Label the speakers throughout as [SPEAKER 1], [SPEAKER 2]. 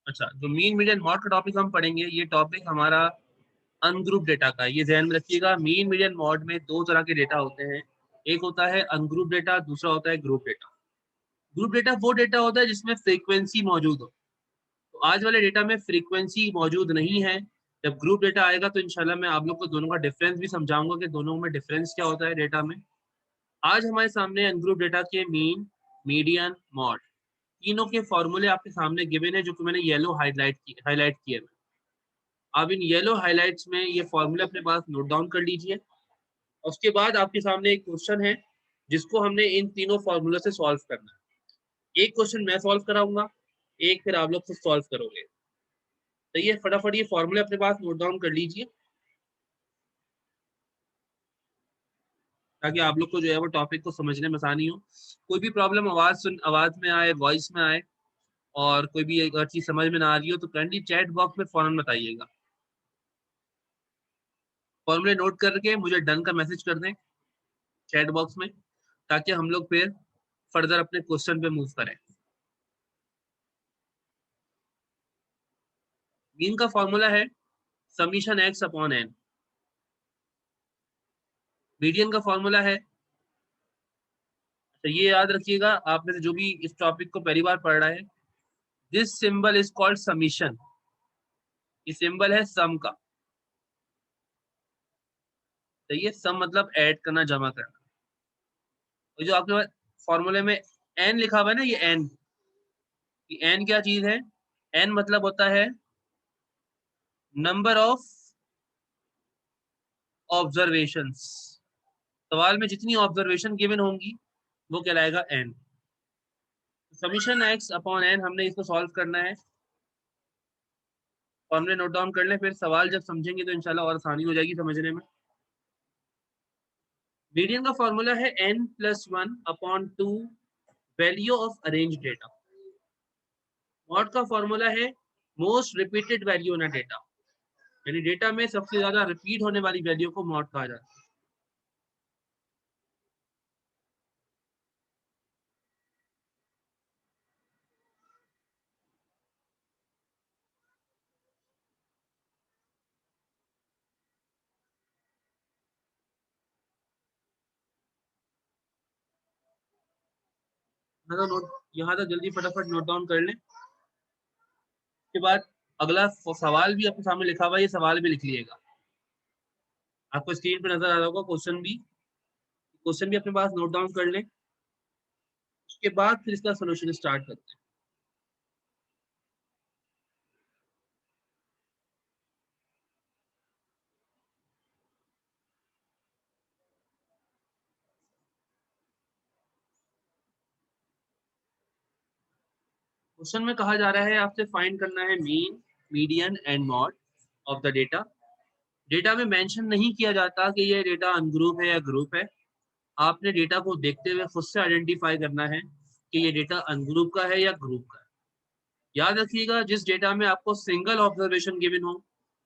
[SPEAKER 1] अच्छा, जो mean median mode का टॉपिक हम पढ़ेंगे, ये टॉपिक हमारा अनग्रुप डेटा का है। ये ध्यान में रखिएगा, मीन मीडियन मॉड में दो तरह के डेटा होते हैं। एक होता है अनग्रुप डेटा, दूसरा होता है ग्रुप डेटा। ग्रुप डेटा वो डेटा होता है जिसमें फ्रीक्वेंसी मौजूद हो। तो आज वाले डेटा में फ्रीक्वेंसी मौजूद नहीं है। जब ग्रुप डेटा आएगा तो इंशाल्लाह मैं आप लोग को दोनों का डिफरेंस भी समझाऊंगा कि दोनों में डिफरेंस क्या होता है डेटा में। आज हमारे सामने अनग्रुप डेटा के मीन, मीडियन, मॉड, तीनों के फॉर्मूले आपके सामने गिवन है, जो कि मैंने येलो हाईलाइट किए हैं। आप इन येलो हाइलाइट्स में ये फॉर्मूले अपने पास नोट डाउन कर लीजिए। उसके बाद आपके सामने एक क्वेश्चन है जिसको हमने इन तीनों फॉर्मूले से सॉल्व करना है। एक क्वेश्चन मैं सॉल्व कराऊंगा, एक फिर आप लोग खुद सॉल्व करोगे। तो ये फटाफट ये फॉर्मूले अपने पास नोट डाउन कर लीजिए, ताकि आप लोग को जो है वो टॉपिक को समझने में आसानी हो। कोई भी प्रॉब्लम आवाज में आए, वॉइस में आए, और कोई भी अगर चीज समझ में ना आ रही हो तो काइंडली चैट बॉक्स में फौरन बताइएगा। फॉर्मूले नोट करके मुझे डन का मैसेज कर दें चैट बॉक्स में, ताकि हम लोग फिर फर्दर अपने क्वेश्चन पे मूव करें। मीन का फॉर्मूला है summation x upon n. Median का फॉर्मूला है, तो ये याद रखिएगा आप में से जो भी इस टॉपिक को पहली बार पढ़ रहा है, this symbol is called summation. ये सिंबल है सम का। तो ये सम मतलब ऐड करना, जमा करना। और जो आपके पास फॉर्मूले में एन लिखा हुआ है ना, ये एन क्या चीज है? एन मतलब होता है नंबर ऑफ ऑब्जर्वेशंस। सवाल में जितनी ऑब्जर्वेशन गिवन होंगी वो कहलाएगा n. Summation x upon n हमने इसको सॉल्व करना है। फॉर्मूले नोट डाउन कर लें, फिर सवाल जब समझेंगे तो इंशाल्लाह और आसानी हो जाएगी समझने में। मीडियन का फॉर्मूला है n plus one upon two value of arrange data. Mod का फॉर्मूला है most repeated value in data, यानी डेटा में सबसे ज्यादा रिपीट होने वाली वैल्यू को मॉड कहा जाता है। यहाँ तक जल्दी फटाफट नोट डाउन कर लें। उसके बाद अगला सवाल भी आपके सामने लिखा हुआ है, ये सवाल भी लिख लीजिएगा। आपको स्क्रीन पर नजर आ रहा होगा क्वेश्चन भी अपने पास नोट डाउन कर लें। उसके बाद फिर इसका सोल्यूशन स्टार्ट करते हैं। क्वेश्चन में कहा जा रहा है आपसे फाइंड करना है mean, median and mod of the data. Data में मेंशन नहीं किया जाता कि ये डेटा अनग्रुप है या ग्रुप है। आपने डेटा को देखते हुए खुद से आइडेंटिफाई करना है कि ये डेटा अनग्रुप का है या ग्रुप का है। याद रखिएगा, जिस डेटा में आपको सिंगल ऑब्जर्वेशन गिवन हो,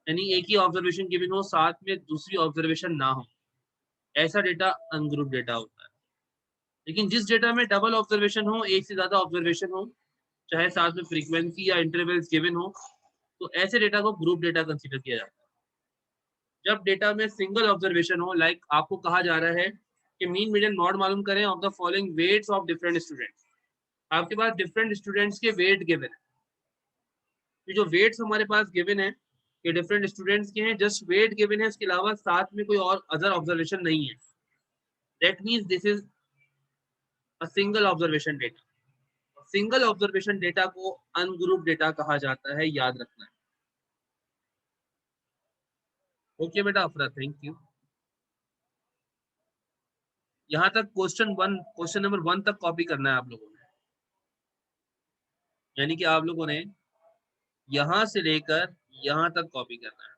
[SPEAKER 1] यानी एक ही ऑब्जर्वेशन गिवन हो, साथ में दूसरी ऑब्जर्वेशन ना हो, ऐसा डेटा अनग्रुप डेटा होता है। लेकिन जिस डेटा में डबल ऑब्जर्वेशन हो, एक से ज्यादा ऑब्जर्वेशन हो, चाहे साथ में फ्रीक्वेंसी या इंटरवल्स गिवन हो, तो ऐसे डेटा को ग्रुप डेटा कंसीडर किया जाता है। जब डेटा में सिंगल ऑब्जर्वेशन हो, लाइक आपको कहा जा रहा है कि मीन मीडियन मॉड मालूम करें of the following weights of different students. आपके पास डिफरेंट स्टूडेंट्स के वेट गिवन है। तो जो वेट्स हमारे पास गिवन है ये डिफरेंट स्टूडेंट्स के हैं, जस्ट वेट गिवन है, इसके अलावा साथ में कोई और अदर ऑब्जर्वेशन नहीं है। That means this is a single observation data. Single observation data को अनग्रुप डेटा कहा जाता है, याद रखना है। ओके बेटा अफरा, थैंक यू। यहाँ तक क्वेश्चन नंबर वन तक कॉपी करना है आप लोगों ने, यानी कि आप लोगों ने यहां से लेकर यहां तक कॉपी करना है।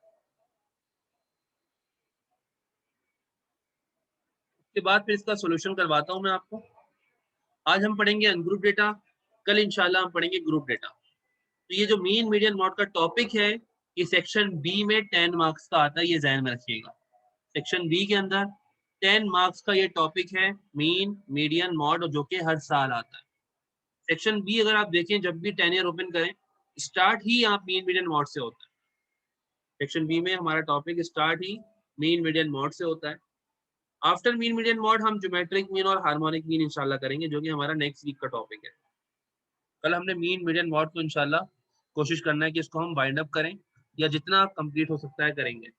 [SPEAKER 1] उसके बाद फिर इसका सॉल्यूशन करवाता हूं मैं आपको। आज हम पढ़ेंगे अनग्रुप डेटा, कल इंशाल्लाह हम पढ़ेंगे ग्रुप डेटा। तो ये जो मीन मीडियन मॉड का टॉपिक है, ये सेक्शन बी में 10 मार्क्स का आता है, ये ध्यान में रखिएगा। सेक्शन बी के अंदर 10 मार्क्स का ये टॉपिक है, मीन मीडियन मॉड, जो कि हर साल आता है। सेक्शन बी अगर आप देखें, जब भी 10 ईयर ओपन करें, स्टार्ट ही यहाँ मीन मीडियन मॉड से होता है। सेक्शन बी में हमारा टॉपिक स्टार्ट ही मीन मीडियन मॉड से होता है। आफ्टर मीन मीडियन मॉड हम ज्योमेट्रिक मीन और हार्मोनिक मीन इंशाल्लाह करेंगे, जो कि हमारा नेक्स्ट वीक का टॉपिक है। कल हमने मीन मीडियन मॉड को इंशाल्लाह कोशिश करना है कि इसको हम बाइंड अप करें, या जितना कंप्लीट हो सकता है करेंगे।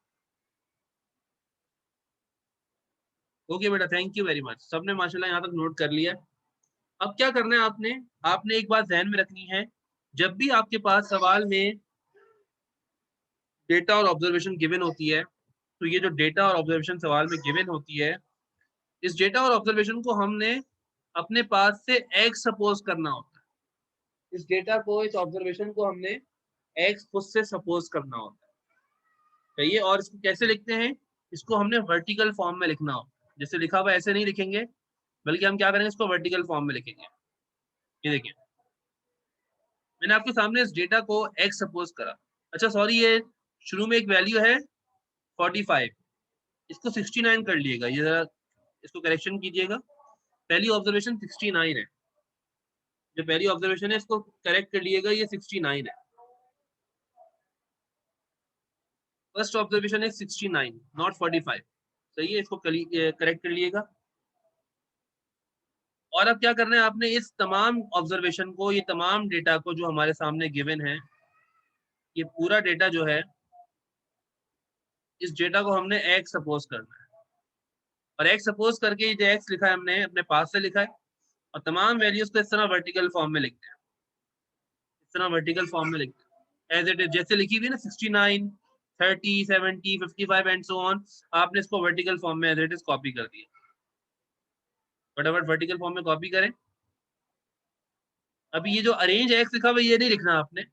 [SPEAKER 1] ओके बेटा, थैंक यू वेरी मच। सबने माशाल्लाह यहाँ तक नोट कर लिया। अब क्या करना है आपने, आपने एक बात ध्यान में रखनी है, जब भी आपके पास सवाल में डेटा और ऑब्जर्वेशन गिवन होती है, तो ये जो डेटा और ऑब्जर्वेशन सवाल में गिवन होती है, इस डेटा और ऑब्जर्वेशन को हमने अपने पास से एक्स सपोज करना होता है। इस डेटा को, इस ऑब्जर्वेशन को हमने एक्स खुद से सपोज करना होता है, सही है। और इसको कैसे लिखते हैं, इसको हमने वर्टिकल फॉर्म में लिखना होता है। जैसे लिखा हुआ ऐसे नहीं लिखेंगे, बल्कि हम क्या करेंगे, इसको वर्टिकल फॉर्म में लिखेंगे। ये देखिए, मैंने आपके सामने इस डेटा को एक्स सपोज करा। अच्छा सॉरी, ये शुरू में एक वैल्यू है 45, इसको 69 कर लीजिएगा। ये जरा इसको करेक्शन कीजिएगा। पहली ऑब्जर्वेशन 69 है, जो पहली ऑब्जर्वेशन है इसको करेक्ट कर लीजिएगा, ये 69 है। फर्स्ट ऑब्जर्वेशन है 69, नॉट 45, सही है। इसको करेक्ट कर लीजिएगा। और अब क्या करना है, आपने इस तमाम ऑब्जर्वेशन को, ये तमाम डेटा को जो हमारे सामने गिवन है, ये पूरा डेटा जो है, इस डेटा को हमने एक्स सपोज करना है। और एक्स सपोज करके जो एक्स लिखा है हमने अपने पास से लिखा है, और तमाम वैल्यूज को इस तरह वर्टिकल फॉर्म में लिखते हैं, इस तरह वर्टिकल फॉर्म में लिखते हैं एज इट इज, जैसे लिखी हुई है ना 69, 30, 70, 55 एंड सो ऑन। आपने इसको वर्टिकल फॉर्म में एज इट इज कॉपी कर दिया। फटाफट वर्टिकल फॉर्म में कॉपी करें। अभी ये जो अरेंज एक्स लिखा हुआ, ये नहीं लिखना आपने।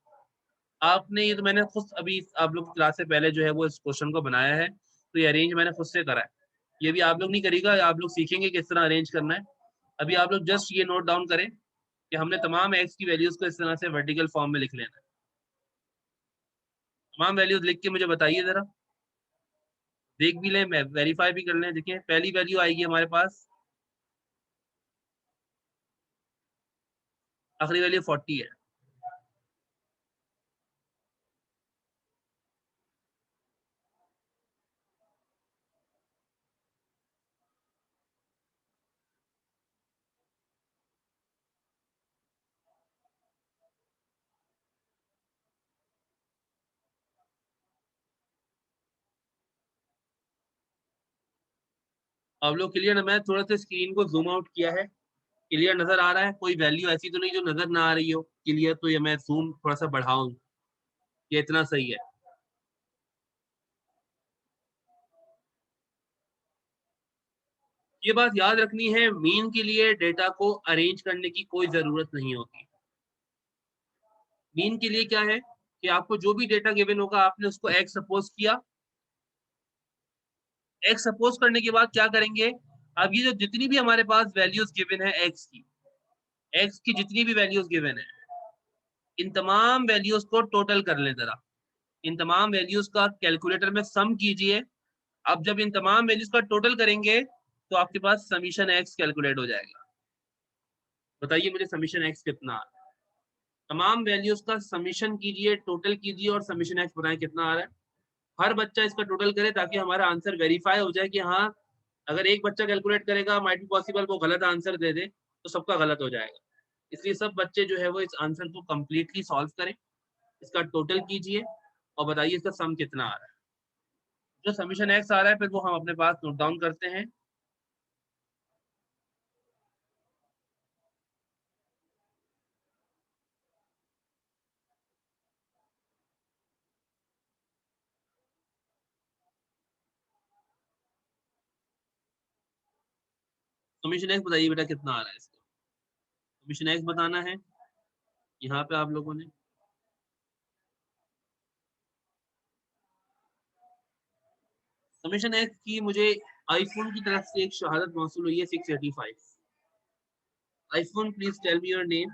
[SPEAKER 1] आपने ये तो मैंने खुद अभी आप लोग क्लास से पहले जो है वो इस क्वेश्चन को बनाया है, तो ये अरेंज मैंने खुद से करा है। ये भी आप लोग नहीं करेगा, आप लोग सीखेंगे किस तरह अरेंज करना है। अभी आप लोग जस्ट ये नोट डाउन करें कि हमने तमाम एक्स की वैल्यूज को इस तरह से वर्टिकल फॉर्म में लिख लेना है। तमाम वैल्यूज लिख के मुझे बताइए जरा, देख भी लें, मैं वेरीफाई भी कर लें। देखिए पहली वैल्यू आएगी हमारे पास, आखिरी वैल्यू 40 है। आप लोग क्लियर है? मैं थोड़ा सा स्क्रीन को जूम आउट किया है, क्लियर नजर आ रहा है? कोई वैल्यू ऐसी तो नहीं जो नजर ना आ रही हो क्लियर? तो ये मैं जूम थोड़ा सा बढ़ाऊं, ये इतना सही है? ये बात याद रखनी है, मीन के लिए डेटा को अरेंज करने की कोई जरूरत नहीं होती। मीन के लिए क्या है कि आपको जो भी डेटा गिवन होगा, आपने उसको एक्स सपोज किया। एक्स सपोज करने के बाद क्या करेंगे, अब ये जो जितनी भी हमारे पास वैल्यूज गिवन है एक्स की जितनी भी वैल्यूज गिवन है, इन तमाम वैल्यूज को टोटल कर ले जरा। इन तमाम वैल्यूज का कैलकुलेटर में सम कीजिए। अब जब इन तमाम वैल्यूज का टोटल करेंगे, तो आपके पास समीशन एक्स कैलकुलेट हो जाएगा। बताइए मुझे समीशन एक्स कितना आ रहा है? तमाम वैल्यूज का समीशन कीजिए, टोटल कीजिए, और समीशन एक्स बताएं कितना आ रहा है। हर बच्चा इसका टोटल करे, ताकि हमारा आंसर वेरीफाई हो जाए कि हाँ, अगर एक बच्चा कैलकुलेट करेगा, माइट बी पॉसिबल वो गलत आंसर दे दे, तो सबका गलत हो जाएगा। इसलिए सब बच्चे जो है वो इस आंसर को कंप्लीटली सॉल्व करें, इसका टोटल कीजिए, और बताइए इसका सम कितना आ रहा है। जो समीशन एक्स आ रहा है, फिर वो हम अपने पास नोट डाउन करते हैं। समीशन एक्स बताइए बेटा कितना आ रहा है इसका? समीशन एक्स बताना है यहाँ पे आप लोगों ने। समीशन एक्स की मुझे आईफोन की तरफ से एक शहादत मौसूल हुई है 685। IPhone please tell me your name.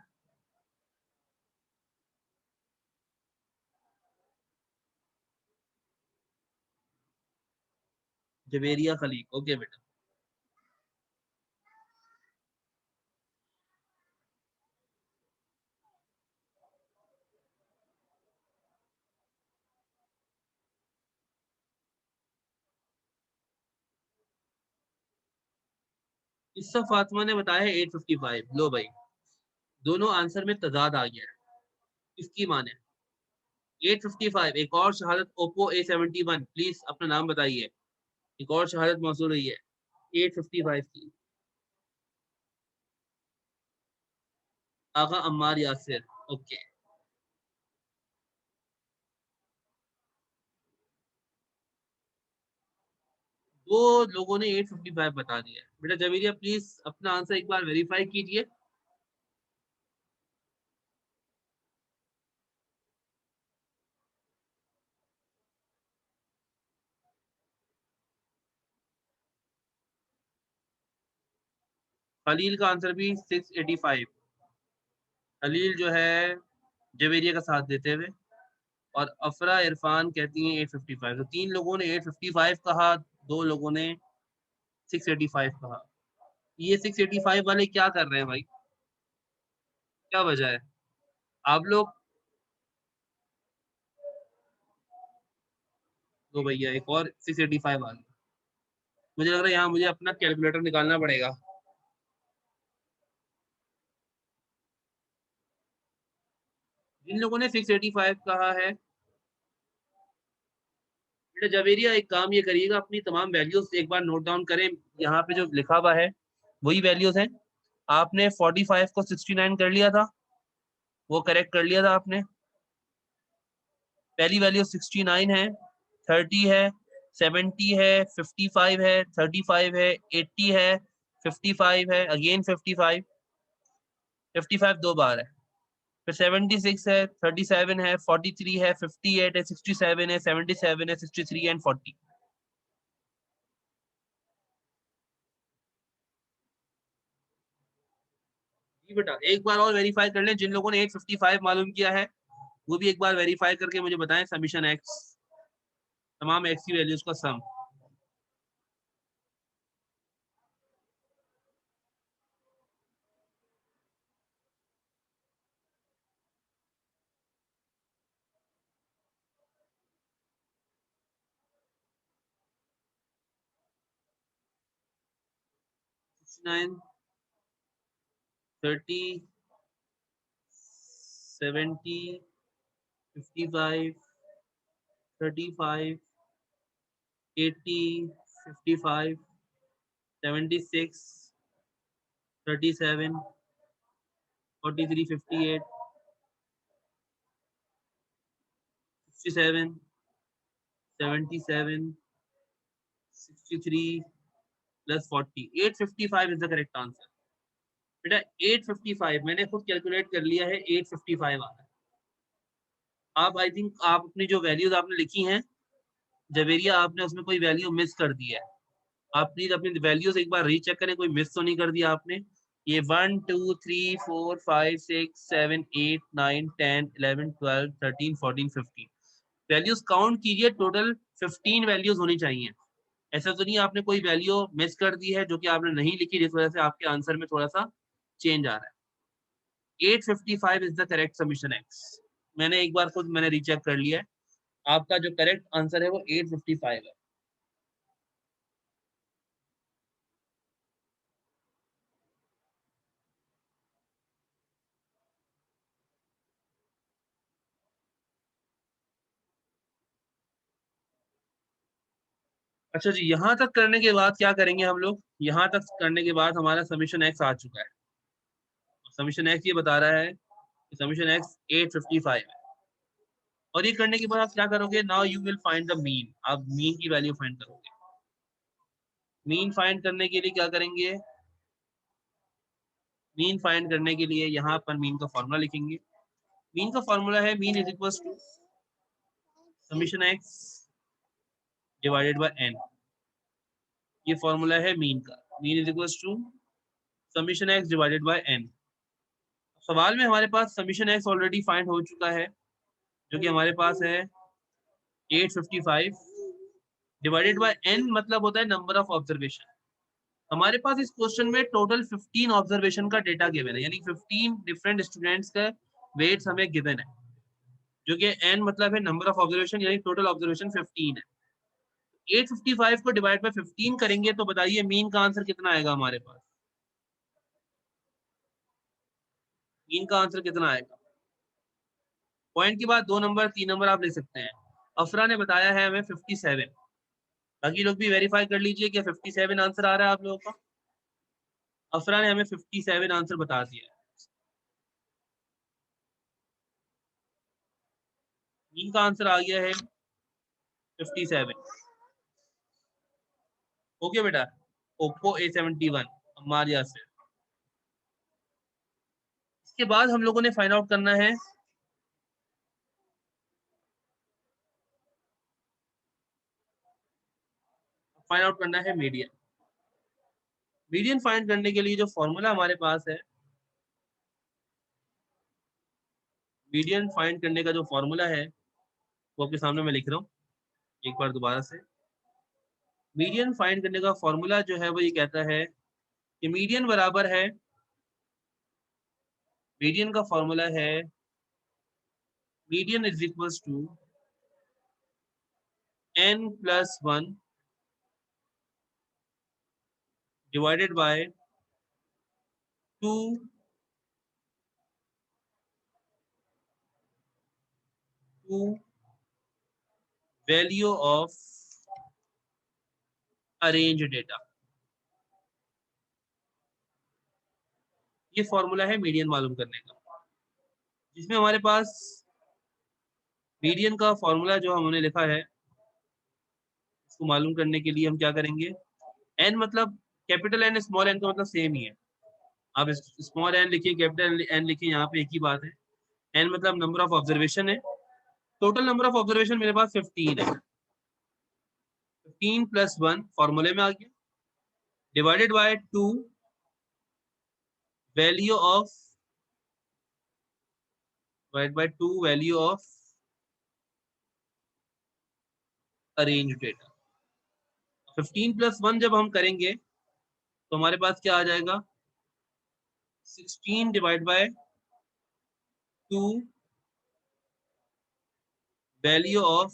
[SPEAKER 1] Javeria Khaliq, okay बेटा। इससे फातिमा ने बताया है 855। लो भाई, दोनों आंसर में तजाद आ गया है। इसकी माने 855। एक और शहादत ओप्पो A71, प्लीज अपना नाम बताइए। एक और शहादत मौसूल हुई है 855 की। आगा अम्मार यासिर, ओके। दो लोगों ने 855 बता दिया है। बेटा जमीरिया प्लीज अपना आंसर एक बार वेरीफाई कीजिए। खलील का आंसर भी 685। खलील जो है जवेरिया का साथ देते हुए, और अफरा इरफान कहती हैं 855। तो तीन लोगों ने 855 कहा, दो लोगों ने 685 कहा। ये 685 वाले क्या कर रहे हैं भाई, क्या वजह है? आप लोग तो भैया एक और 685 वाले, मुझे लग रहा है यहाँ मुझे अपना कैलकुलेटर निकालना पड़ेगा। जिन लोगों ने 685 कहा है, बेटा जवेरिया एक काम ये करिएगा, अपनी तमाम वैल्यूज एक बार नोट डाउन करें। यहाँ पे जो लिखा हुआ है वही वैल्यूज हैं। आपने 45 को 69 कर लिया था, वो करेक्ट कर लिया था आपने। पहली वैल्यू 69 है, 30 है, 70 है, 55 है, 35 है, 80 है, 55 है, अगेन 55, 55 दो बार है, फिर 76 है, 37 है, 43 है, 58 है, 67 है, 77 है, 63 एंड 40। जी बेटा एक बार और वेरीफाई कर लें, जिन लोगों ने 855 मालूम किया है वो भी एक बार वेरीफाई करके मुझे बताएं। समीशन एक्स, तमाम एक्स की वैल्यूज का सम। 69, 30, 70, 55, 35, 80, 55, 76, 37, 43, 58, 67, 77, 63 plus 40, 855 is the correct answer. बेटा 855 मैंने खुद कैलकुलेट कर लिया है, 855 आ रहा है। आप आई थिंक आप अपनी जो वैल्यूज आपने लिखी हैं जवेरिया, आपने उसमें कोई वैल्यू मिस कर दी है। आप प्लीज अपनी वैल्यूज एक बार रीचेक करें, कोई मिस तो नहीं कर दिया आपने। ये 1 2 3 4 5 6 7 8 9 10 11 12 13 14 15 वैल्यूज काउंट कीजिए। टोटल 15 वैल्यूज होनी चाहिए। ऐसा तो नहीं आपने कोई वैल्यू मिस कर दी है जो कि आपने नहीं लिखी, जिस वजह से आपके आंसर में थोड़ा सा चेंज आ रहा है। 855 is the correct submission x. मैंने एक बार खुद मैंने रीचेक कर लिया है, आपका जो करेक्ट आंसर है वो 855 है। अच्छा जी, यहाँ तक करने के बाद क्या करेंगे हम लोग? यहाँ तक करने के बाद हमारा समीशन एक्स आ चुका है। समीशन एक्स ये बता रहा है कि समीशन एक्स 855 है। और ये करने के बाद आप क्या करोगे? Now you will find the mean. आप मीन की वैल्यू फाइंड करोगे। मीन फाइंड करने के लिए क्या करेंगे? मीन फाइंड करने के लिए यहाँ पर मीन का फॉर्मूला लिखेंगे। मीन का फॉर्मूला है mean is equal to summation x divided by n. ये फॉर्मूला है मीन का। Mean is equal to summation x divided by n. सवाल में हमारे पास समीशन एक्स ऑलरेडी फाइंड हो चुका है, जो कि हमारे पास है 855 डिवाइडेड बाय एन, मतलब होता है नंबर ऑफ ऑब्जर्वेशन। हमारे पास इस क्वेश्चन में टोटल 15 ऑब्जर्वेशन का डेटा गिवन है, यानी 15 डिफरेंट स्टूडेंट्स का वेट्स हमें गिवन है, जो कि एन मतलब है नंबर ऑफ ऑब्जर्वेशन, यानी टोटल ऑब्जर्वेशन 15 है। 855 को डिवाइड बाय 15 करेंगे तो बताइए मीन का आंसर कितना आएगा हमारे पास? मीन का आंसर कितना आएगा? पॉइंट के बाद 2 नंबर 3 नंबर आप ले सकते हैं। अफरा ने बताया है हमें 57। बाकी लोग भी वेरीफाई कर लीजिए क्या 57 आंसर आ रहा है आप लोगों का? अफरा ने हमें 57 आंसर बता दिया है। मीन का आंसर आ गया है 57। ओके बेटा, ओप्पो A71 अम्मार यासिर। इसके बाद हम लोगों ने फाइंड आउट करना है मीडियन। मीडियन फाइंड करने के लिए जो फॉर्मूला हमारे पास है, मीडियन फाइंड करने का जो फॉर्मूला है वो आपके सामने मैं लिख रहा हूँ एक बार दोबारा से। मीडियन फाइंड करने का फॉर्मूला जो है वो ये कहता है कि मीडियन बराबर है, मीडियन का फॉर्मूला है median is equals to n+1 divided by 2 value of arrange data. ये फॉर्मूला है मीडियन मालूम करने का, जिसमें हमारे पास मीडियन का फॉर्मूला जो हमने लिखा है इसको मालूम करने के लिए हम क्या करेंगे, एन मतलब कैपिटल एन स्मॉल एन का मतलब सेम ही है। आप स्मॉल एन लिखिए कैपिटल एन लिखिए, यहाँ पे एक ही बात है। एन मतलब नंबर ऑफ ऑब्जर्वेशन है। टोटल नंबर ऑफ ऑब्जर्वेशन मेरे पास 15 है। 15+1 फॉर्मूले में आ गया, divided by 2 value of arrange data. 15+1 जब हम करेंगे तो हमारे पास क्या आ जाएगा, 16 divide by 2 value of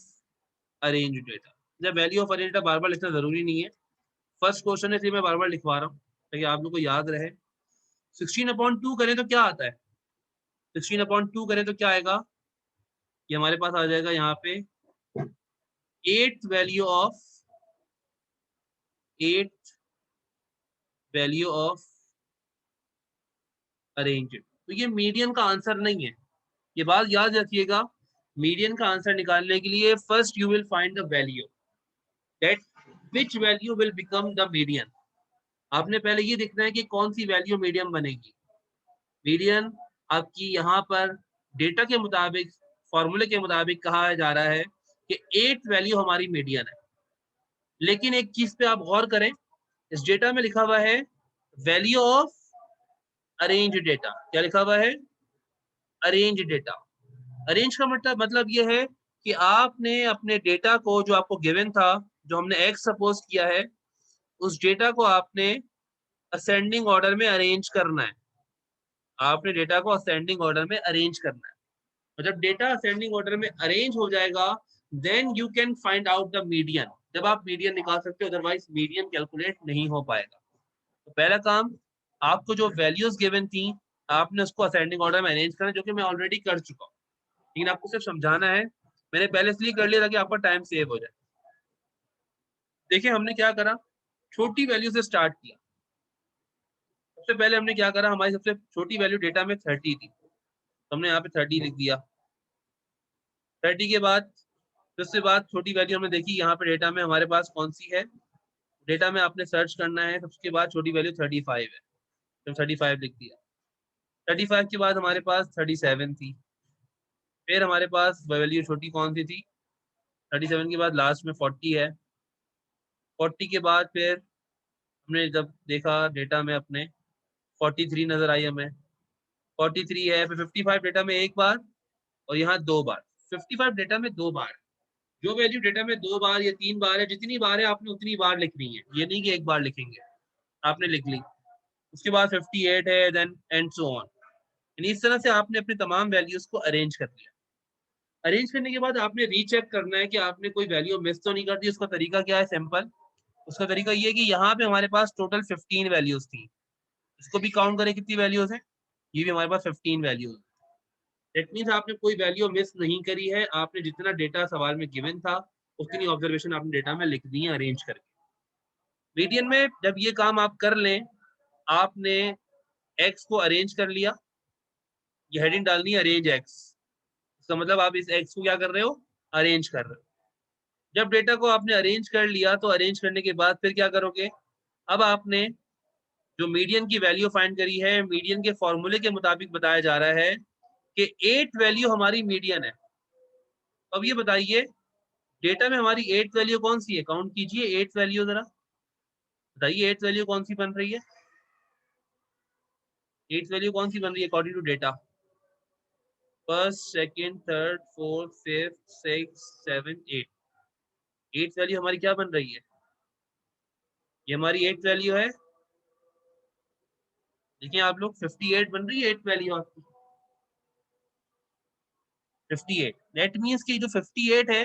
[SPEAKER 1] arrange data. जब वैल्यू ऑफ अरेंज डेटा बार बार लिखना जरूरी नहीं है, फर्स्ट क्वेश्चन है इसलिए मैं बार बार लिखवा रहा हूँ ताकि आप लोग को याद रहे। 16/2 करें तो क्या आता है, 16/2 करें तो क्या आएगा, ये हमारे पास आ जाएगा यहाँ पे 8 वैल्यू ऑफ अरेंज। तो ये मीडियन का आंसर नहीं है, ये बात याद रखिएगा। मीडियन का आंसर निकालने के लिए first you will find the value that which value will become the median. आपने पहले ये देखना है कि कौन सी वैल्यू मीडियन बनेगी। मीडियन आपकी यहाँ पर डेटा के मुताबिक, फॉर्मूले के मुताबिक कहा जा रहा है कि 8 वैल्यू हमारी मीडियन है। लेकिन एक चीज पे आप गौर करें, इस डेटा में लिखा हुआ है वैल्यू ऑफ अरेंज डेटा। क्या लिखा हुआ है, अरेंज डेटा। अरेंज का मतलब ये है कि आपने अपने डेटा को जो आपको गिवन था, जो हमने एक्स सपोज किया है, उस डेटा को आपने असेंडिंग ऑर्डर में अरेंज करना है। आपने डेटा को असेंडिंग ऑर्डर में अरेंज करना है, और जब डेटा असेंडिंग ऑर्डर में अरेंज हो जाएगा then you can find out the median. जब आप मीडियन निकाल सकते हो, अदरवाइज मीडियन कैलकुलेट नहीं हो पाएगा। तो पहला काम, आपको जो वैल्यूज गिवन थी आपने उसको असेंडिंग ऑर्डर में अरेंज करना, जो कि मैं ऑलरेडी कर चुका हूँ, लेकिन आपको सिर्फ समझाना है। मैंने पहले इसलिए कर लिया ताकि आपका टाइम सेव हो जाए। देखिए हमने क्या करा, छोटी वैल्यू से स्टार्ट किया। सबसे पहले हमने क्या करा, हमारी सबसे छोटी वैल्यू डेटा में 30 थी, तो हमने यहाँ पे 30 लिख दिया। 30 के बाद उससे बाद छोटी वैल्यू हमने देखी यहाँ पे डेटा में हमारे पास कौन सी है, डेटा में आपने सर्च करना है। सबके बाद छोटी वैल्यू 35 है, तो 35 लिख दिया। 35 के बाद हमारे पास 37 थी, फिर हमारे पास वैल्यू छोटी कौन सी थी, 37 के बाद लास्ट में 40 है। 40 के बाद फिर हमने जब देखा डेटा में अपने 43 नजर आई हमें, 43 है। फिर 55 डेटा में एक बार और यहाँ 2 बार। 55 डेटा में 2 बार, जो वैल्यू डेटा में 2 बार या 3 बार है, जितनी बार है आपने उतनी बार लिखनी है, ये नहीं कि एक बार लिखेंगे। आपने लिख ली, उसके बाद 58 है, देन एंड सो ऑन। इस तरह से आपने अपने तमाम वैल्यूज को अरेंज कर लिया। अरेंज करने के बाद आपने रीचेक करना है कि आपने कोई वैल्यू मिस तो नहीं कर दी। उसका तरीका क्या है, सिंपल। उसका तरीका ये है कि यहाँ पे हमारे पास टोटल 15 वैल्यूज थी, इसको भी काउंट करें कितनी वैल्यूज हैं। ये भी हमारे पास 15 वैल्यू है। दैट मीन्स आपने कोई वैल्यू मिस नहीं करी है, आपने जितना डेटा सवाल में गिवन था उतनी ऑब्जर्वेशन आपने डेटा में लिख दी है अरेंज करके। मीडियन में जब ये काम आप कर लें, आपने एक्स को अरेंज कर लिया, ये हेडिंग डालनी है अरेंज एक्स, इसका मतलब आप इस एक्स को क्या कर रहे हो, अरेंज कर रहे हो। जब डेटा को आपने अरेंज कर लिया तो अरेंज करने के बाद फिर क्या करोगे, अब आपने जो मीडियन की वैल्यू फाइंड करी है, मीडियन के फॉर्मूले के मुताबिक बताया जा रहा है कि 8 वैल्यू हमारी मीडियन है। अब ये बताइए डेटा में हमारी 8 वैल्यू कौन सी है, काउंट कीजिए 8 वैल्यू जरा, बताइए 8 वैल्यू कौन सी बन रही है, 8 वैल्यू कौन सी बन रही है according to data, first second third fourth fifth six seven eight, 8 value हमारी क्या बन रही है, ये हमारी 8 वैल्यू है। देखिए आप लोग 58 बन रही है 8 वैल्यू आपकी, 58। दैट मींस कि जो 58 है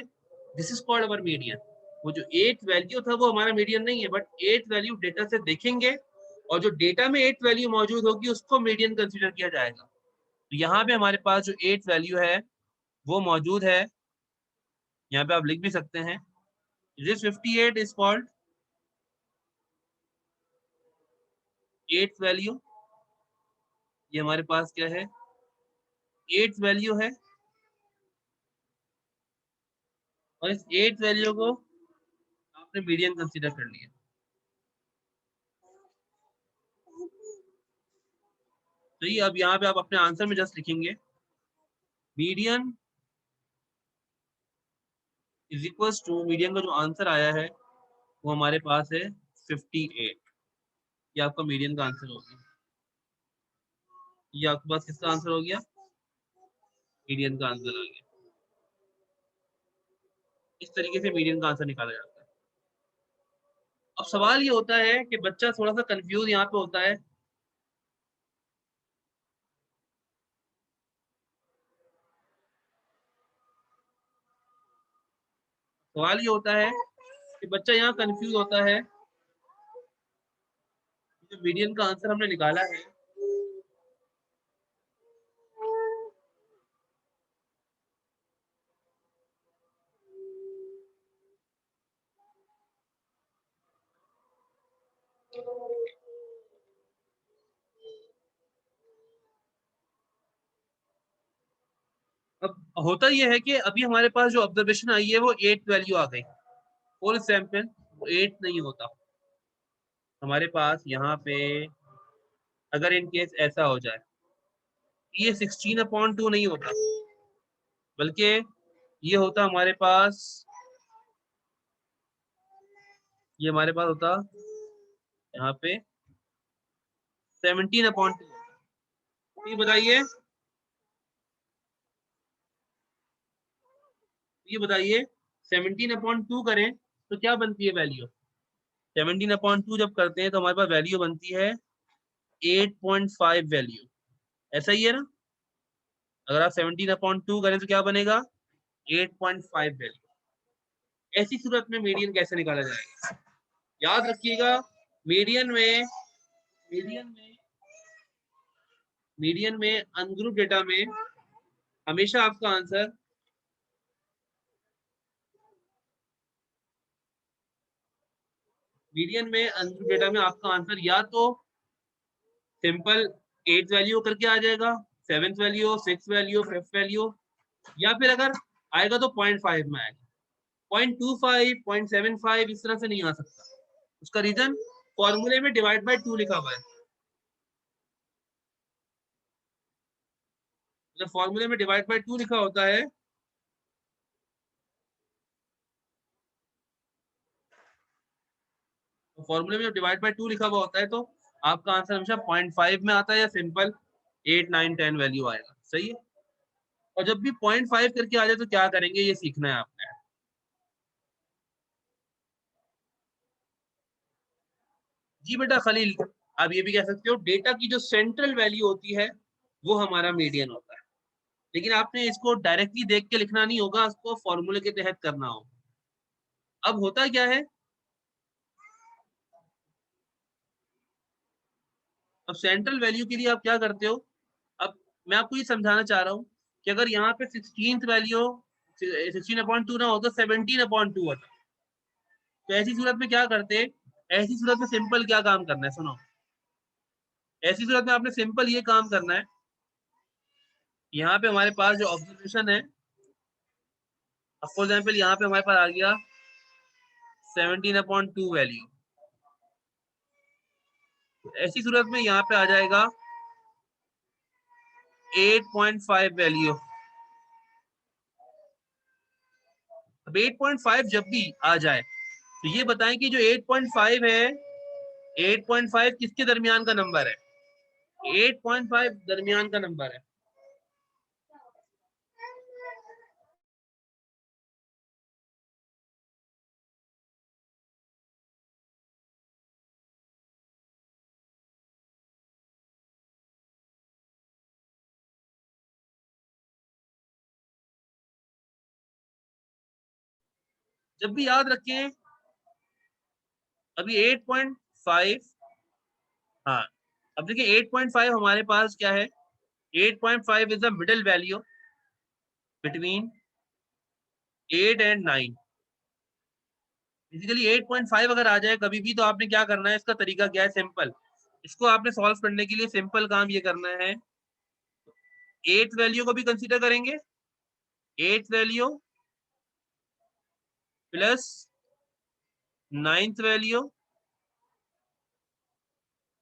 [SPEAKER 1] this is called our median. वो जो 8 वैल्यू था वो हमारा मीडियन नहीं है, बट 8 वैल्यू डेटा से देखेंगे और जो डेटा में 8 वैल्यू मौजूद होगी उसको मीडियन कंसीडर किया जाएगा। तो यहाँ पे हमारे पास जो 8 वैल्यू है वो मौजूद है, यहाँ पे आप लिख भी सकते हैं दिस 58 इज कॉल्ड 8 वैल्यू। ये हमारे पास क्या है, 8 वैल्यू है, और इस 8 वैल्यू को आपने मीडियन कंसीडर कर लिया। तो ये अब यहाँ पे आप अपने आंसर में जस्ट लिखेंगे median is equal to, median का जो आंसर आया है वो हमारे पास है 58। ये आपका मीडियन का आंसर हो गया, ये आपके पास किसका आंसर हो गया, मीडियन का आंसर आ गया। इस तरीके से मीडियन का आंसर निकाला जाता है। अब सवाल ये होता है कि बच्चा थोड़ा सा कंफ्यूज यहाँ पे होता है, सवाल ये होता है कि बच्चा यहाँ कंफ्यूज होता है, जो मीडियन का आंसर हमने निकाला है अब होता यह है कि अभी हमारे पास जो ऑब्जर्वेशन आई है वो 8 वैल्यू आ गई, फॉर एग्जाम्पल वो 8 नहीं होता हमारे पास यहाँ पे, अगर इन केस ऐसा हो जाए ये 16/2 नहीं होता, बल्कि ये होता हमारे पास, ये हमारे पास होता यहाँ पे 17/2। ये बताइए, ये बताइए 17/2 करें तो क्या बनती है वैल्यू, 17/2 जब करते हैं तो हमारे पास वैल्यू बनती है 8.5 वैल्यू, ऐसा ही है ना। अगर आप 17/2 करें तो क्या बनेगा 8.5 वैल्यू। ऐसी सूरत में मीडियन कैसे निकाला जाएगा, याद रखिएगा मीडियन में, मीडियन में मीडियन में अनग्रुप डेटा में हमेशा आपका आंसर मीडियन में अनग्रुप डेटा में आपका आंसर या तो सिंपल 8 वैल्यू करके आ जाएगा, 7th value 6th value 5th value, या फिर अगर आएगा तो 0.5 में आएगा, 0.25 0.75 इस तरह से नहीं आ सकता। उसका रीजन फॉर्मूले में डिवाइड बाय 2 लिखा हुआ है, जब फॉर्मूले में डिवाइड बाय 2 लिखा होता है तो फॉर्मूले में जब डिवाइड बाय 2 लिखा हुआ होता है तो आपका आंसर हमेशा 0.5 में आता है या सिंपल 8 9 10 वैल्यू आएगा, सही है। और जब भी 0.5 करके आ जाए तो क्या करेंगे ये सीखना है आपने। जी बेटा खलील, आप ये भी कह सकते हो डेटा की जो सेंट्रल वैल्यू होती है वो हमारा मीडियन होता है, लेकिन आपने इसको डायरेक्टली देख के लिखना नहीं होगा, उसको फॉर्मूले के तहत करना होगा। अब होता क्या है, अब सेंट्रल वैल्यू के लिए आप क्या करते हो, मैं आपको ये समझाना चाह रहा हूँ कि अगर यहाँ पे 16th वैल्यू 16/2 ना हो तो 17/2 होता। तो ऐसी सूरत में क्या करते, ऐसी सूरत में सिंपल क्या काम करना है, सुनो। ऐसी सूरत में आपने सिंपल ये काम करना है, यहाँ पे हमारे पास जो ऑब्जर्वेशन है, फॉर एग्जाम्पल यहाँ पे हमारे पास आ गया 17/2 वैल्यू। ऐसी सूरत में यहाँ पे आ जाएगा 8.5 वैल्यू। अब 8.5 जब भी आ जाए तो ये बताएं कि जो 8.5 है, 8.5 किसके दरमियान का नंबर है? 8.5 दरमियान का नंबर है। जब भी याद रखें, अभी 8.5, हाँ अब देखिए 8.5 हमारे पास क्या है, 8.5 is the middle value between 8 and 9। Basically 8.5 अगर आ जाए कभी भी तो आपने क्या करना है, इसका तरीका क्या है, सिंपल। इसको आपने सॉल्व करने के लिए सिंपल काम ये करना है, 8th वैल्यू को भी कंसीडर करेंगे, 8th value plus 9th value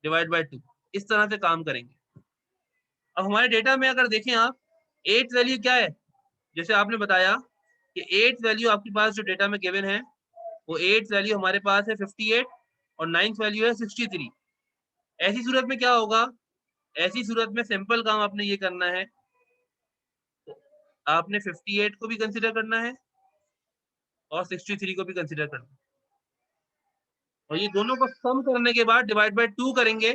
[SPEAKER 1] divide by 2, इस तरह से काम करेंगे। अब हमारे डेटा में अगर देखें आप, 8th वैल्यू क्या है, जैसे आपने बताया कि 8th वैल्यू आपके पास जो डेटा में गिवन है, वो 8th वैल्यू हमारे पास है 58 और 9th वैल्यू है 63। ऐसी सूरत में क्या होगा, ऐसी सूरत में सिंपल काम आपने ये करना है, आपने 58 को भी कंसिडर करना है और 63 को भी कंसिडर करना है, और ये दोनों को सम करने के बाद डिवाइड बाय 2 करेंगे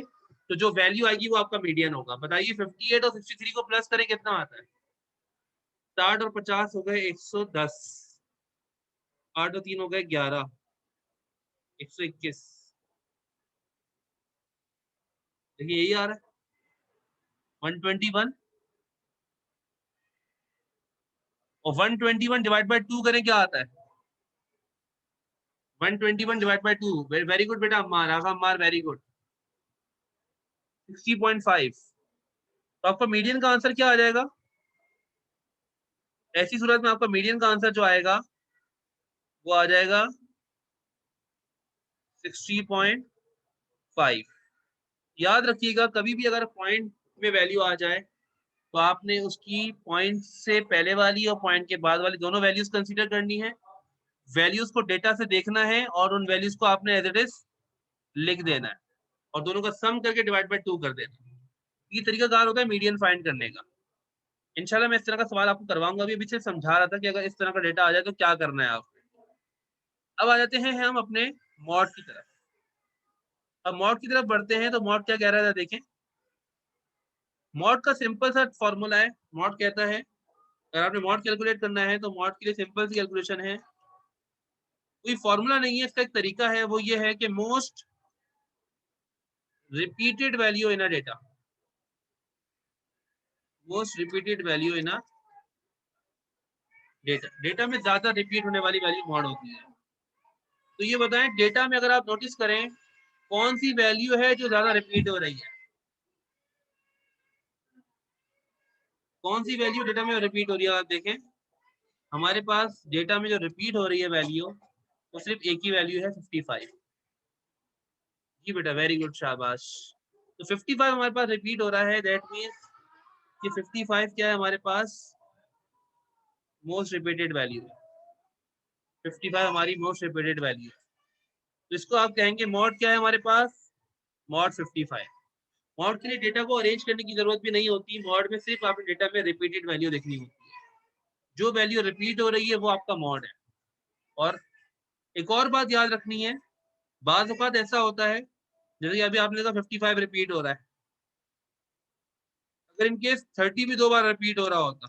[SPEAKER 1] तो जो वैल्यू आएगी वो आपका मीडियन होगा। बताइए 58 और 63 को प्लस करें कितना आता है? 60 और 50 हो गए 110, 8 और 3 हो गए 11, 121। देखिए यही आ रहा है 121, और 121 डिवाइड बाय 2 करें क्या आता है? 121 डिवाइड बाय 2, वेरी गुड बेटा अम्मार, आगा अम्मार, वेरी गुड, 60.5। तो आपका मीडियन का आंसर क्या आ जाएगा? ऐसी सूरत में आपका मीडियन का आंसर जो आएगा वो आ जाएगा 60.5। याद रखिएगा कभी भी अगर पॉइंट में वैल्यू आ जाए तो आपने उसकी पॉइंट से पहले वाली और पॉइंट के बाद वाली दोनों वैल्यूज कंसीडर करनी है, वैल्यूज को डेटा से देखना है और उन वैल्यूज को आपने एज इट इज लिख देना है और दोनों का सम करके डिवाइड बाय 2 कर देना है। ये तरीका कार होता है मीडियन फाइंड करने का। इंशाल्लाह मैं इस तरह का सवाल आपको करवाऊंगा, अभी सिर्फ समझा रहा था कि अगर इस तरह का डेटा आ जाए तो क्या करना है आपको। अब आ जाते हैं हम अपने मॉड की तरफ। अब मॉड की तरफ बढ़ते हैं तो मॉड क्या कह रहा था देखें। मॉड का सिंपल सा फॉर्मूला है, मॉड कहता है अगर आपने मॉड कैलकुलेट करना है तो मॉड के लिए सिंपल सी कैलकुलेशन है, कोई फॉर्मूला नहीं है, इसका एक तरीका है, वो ये है कि most repeated value in a data, most repeated value in a data, data में ज्यादा रिपीट होने वाली वैल्यू मॉड होती है। तो ये बताएं डेटा में अगर आप नोटिस करें कौन सी वैल्यू है जो ज्यादा रिपीट हो रही है, कौन सी वैल्यू डेटा में रिपीट हो रही है। आप देखें हमारे पास डेटा में जो रिपीट हो रही है वैल्यू वो सिर्फ एक ही वैल्यू है 55। जी बेटा वेरी गुड, शाबाश। तो 55 हमारे पास रिपीट हो रहा है, दैट मीन्स कि 55 क्या है हमारे पास, मोस्ट रिपीटेड वैल्यू है। 55 हमारी मोस्ट रिपीटेड वैल्यू है, तो इसको आप कहेंगे मॉड क्या है हमारे पास, मॉड 55। मॉड के लिए डेटा को अरेंज करने की जरूरत भी नहीं होती, मॉड में सिर्फ आपने डेटा में रिपीटेड वैल्यू देखनी होती है, जो वैल्यू रिपीट हो रही है वो आपका मॉड है। और एक और बात याद रखनी है, बाज़ औक़ात ऐसा होता है जैसे कि अभी आपने कहा 55 रिपीट हो रहा है, अगर इन केस 30 भी 2 बार रिपीट हो रहा होता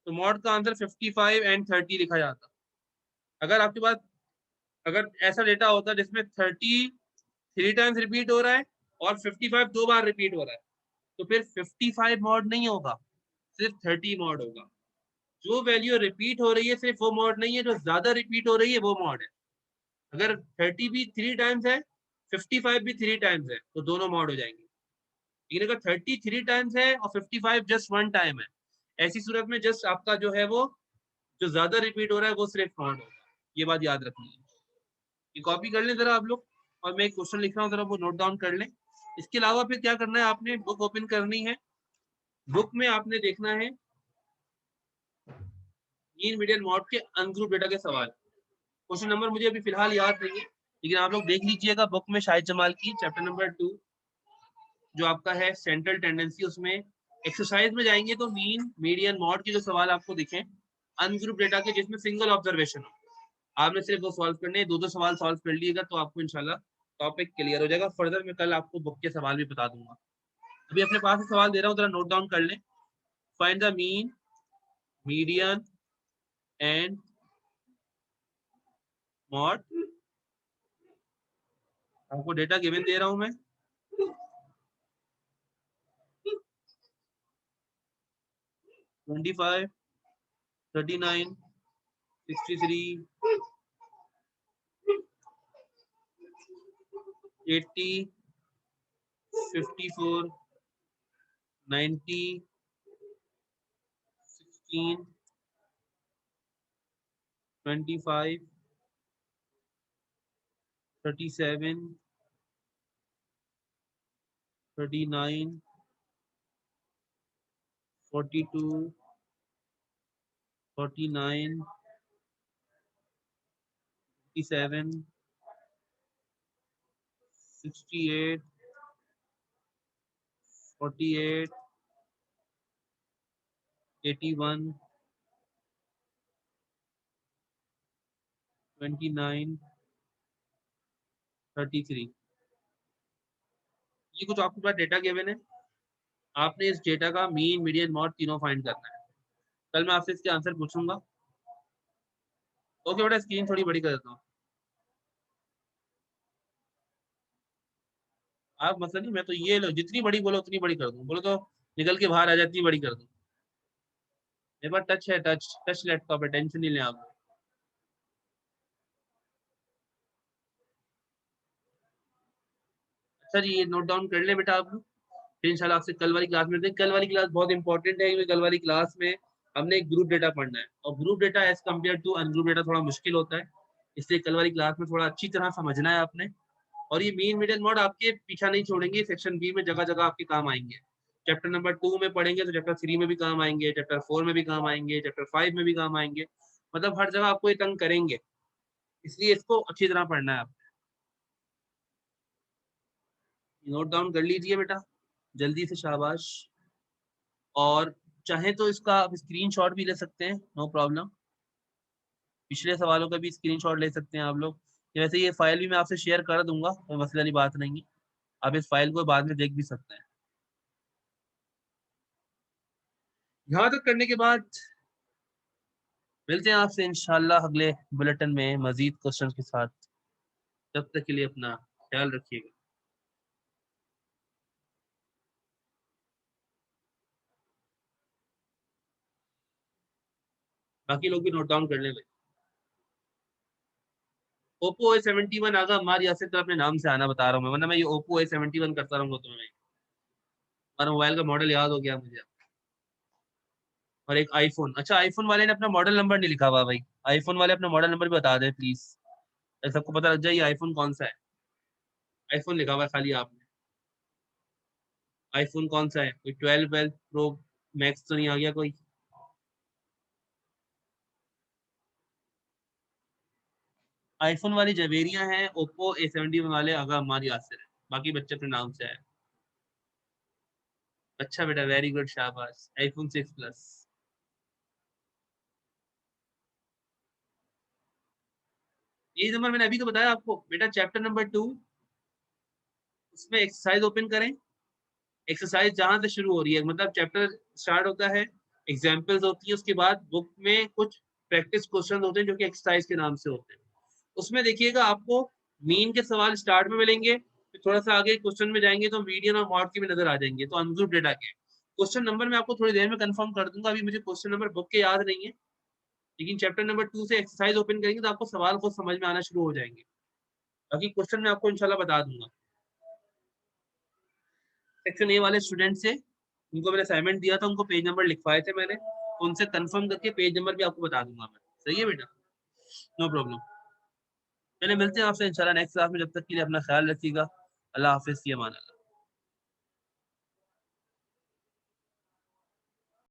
[SPEAKER 1] तो मॉड का आंसर 55 एंड 30 लिखा जाता। अगर आपके पास अगर ऐसा डेटा होता जिसमें 30 3 टाइम्स रिपीट हो रहा है और 55 2 बार रिपीट हो रहा है तो फिर 55 मॉड नहीं होगा, सिर्फ 30 मॉड होगा। जो वैल्यू रिपीट हो रही है सिर्फ वो मॉड नहीं है, जो ज्यादा रिपीट हो रही है वो मॉड है। अगर 30 भी 3 टाइम्स है, 55 भी 3 टाइम्स है, तो दोनों मॉड हो जाएंगे। लेकिन अगर 30 3 टाइम्स है और 55 जस्ट 1 टाइम है, ऐसी सूरत में जस्ट आपका जो है वो जो ज्यादा रिपीट हो रहा है वो सिर्फ मॉड होगा। ये बात याद रखनी है। ये कॉपी कर लें जरा आप लोग, और मैं एक क्वेश्चन लिख रहा हूँ, जरा वो नोट डाउन कर लें। इसके अलावा फिर क्या करना है, आपने बुक ओपन करनी है। बुक में आपने देखना है मीन मीडियन मॉड के अनग्रुप डेटा के सवाल। क्वेश्चन नंबर मुझे अभी फिलहाल याद नहीं है, लेकिन आप लोग देख लीजिएगा बुक में शाहिद जमाल की चैप्टर नंबर 2 जो आपका है सेंट्रल टेंडेंसी, उसमें एक्सरसाइज में जाएंगे तो मीन मीडियन मॉड के जो सवाल आपको दिखें अनग्रुप डेटा के जिसमें सिंगल ऑब्जर्वेशन हो, आपने सिर्फ वो सॉल्व करने, दो दो सवाल सॉल्व कर लीजिएगा तो आपको इंशाल्लाह टॉपिक क्लियर हो जाएगा। फर्दर मैं कल आपको बुक के सवाल भी बता दूंगा। अभी अपने पास सवाल दे रहा हूँ, जरा नोट डाउन कर लें। Find the mean median and mod. आपको डेटा गिवन दे रहा हूं मैं, 25, 39, 63, 80, 54, 90, 16, 25, 37, 39, 42, 49, 57, 68, 48, 81, 29, 33। ये कुछ आपके पास डेटा गिवन है, आपने इस डेटा का मीन मीडियन मॉड तीनों फाइंड करना है। कल मैं आपसे इसके आंसर पूछूंगा। ओके बेटा, स्क्रीन थोड़ी बड़ी कर देता हूँ। आप मतलब नहीं, मैं तो ये लो जितनी बड़ी बोलो उतनी बड़ी कर दूं, बोलो तो निकल के बाहर आ जाए इतनी बड़ी कर दूं। मेरे पास टच है, टच टच लैपटॉप है, टेंशन नहीं लें आप। अच्छा जी, ये नोट डाउन कर ले बेटा आप लोग, फिर इंशाल्लाह आपसे कल वाली क्लास में मिलते हैं। कल वाली क्लास बहुत इंपॉर्टेंट है, क्योंकि कल वाली क्लास में हमने एक ग्रुप डेटा पढ़ना है, और group data as compare to ungroup data थोड़ा मुश्किल होता है, इसलिए कल वाली क्लास में थोड़ा अच्छी तरह समझना है आपने। और ये मीन मीडियन मोड आपके पीछा नहीं छोड़ेंगे, सेक्शन बी में जगह जगह आपके काम आएंगे। चैप्टर नंबर 2 में पढ़ेंगे तो चैप्टर 3 में भी काम आएंगे, चैप्टर 4 में भी काम आएंगे, चैप्टर 5 में भी काम आएंगे, मतलब हर जगह आपको ये तंग करेंगे, इसलिए इसको अच्छी तरह पढ़ना है। आप नोट डाउन कर लीजिए बेटा जल्दी से, शाबाश। और चाहे तो इसका आप स्क्रीनशॉट भी ले सकते हैं, नो प्रॉब्लम। पिछले सवालों का भी स्क्रीनशॉट ले सकते हैं आप लोग। वैसे ये फाइल भी मैं आपसे शेयर कर दूंगा, कोई मसले वाली बात नहीं है, आप इस फाइल को बाद में देख भी सकते हैं। यहाँ तक करने के बाद मिलते हैं आपसे इंशाल्लाह अगले बुलेटिन में मजीद क्वेश्चन के साथ। तब तक के लिए अपना ख्याल रखिएगा। बाकी लोग भी नोट डाउन कर लेंगे। ओप्पो A71 आगा हमारी यासिर तो अपने नाम से आना बता रहा हूँ मैं, वरना मैं ये ओप्पो A71 करता रहूंगा तुम्हें। हमारा मोबाइल का मॉडल याद हो गया मुझे। और एक आईफोन, अच्छा आईफोन वाले ने अपना मॉडल नंबर नहीं लिखा हुआ भाई, आईफोन वाले अपना मॉडल नंबर भी बता दें प्लीज, सबको पता लग जाए ये आईफोन कौन सा है। आईफोन लिखा हुआ है खाली आपने, आईफोन कौन सा है, कोई 12 प्रो मैक्स तो नहीं आ गया कोई। आईफोन वाली जवेरिया हैं, ओप्पो A71 वाले आगा हमारी यासिर है, बाकी बच्चे अपने नाम से है। अच्छा बेटा, वेरी गुड, शाबाश। IPhone 6 plus. ये नंबर मैंने अभी तो बताया आपको बेटा, चैप्टर नंबर 2 उसमें एक्सरसाइज ओपन करें। एक्सरसाइज जहां से शुरू हो रही है, मतलब चैप्टर स्टार्ट होता है, एग्जाम्पल्स होती है, उसके बाद बुक में कुछ प्रैक्टिस क्वेश्चन होते हैं जो कि एक्सरसाइज के नाम से होते हैं। उसमें देखिएगा आपको मीन के सवाल स्टार्ट में मिलेंगे, फिर थोड़ा सा आगे क्वेश्चन में जाएंगे तो मीडियन और मॉड की भी नजर आ जाएंगे। तो अनग्रुप डेटा क्या है, क्वेश्चन नंबर मैं आपको थोड़ी देर में कंफर्म कर दूंगा, अभी मुझे क्वेश्चन नंबर बुक के याद नहीं है, लेकिन चैप्टर नंबर 2 से एक्सरसाइज ओपन करेंगे तो आपको सवाल को समझ में आना शुरू हो जाएंगे। बाकी क्वेश्चन मैं आपको इंशाल्लाह बता दूंगा। सेक्शन ए वाले स्टूडेंट से उनको मैंने असाइनमेंट दिया था, उनको पेज नंबर लिखवाए थे मैंने, उनसे कंफर्म करके पेज नंबर भी आपको बता दूंगा मैं। सही है बेटा, नो प्रॉब्लम। चलिए मिलते हैं आपसे इंशाल्लाह नेक्स्ट क्लास में, जब तक के लिए अपना ख्याल रखिएगा। अल्लाह हाफिज़, की अमान अल्लाह।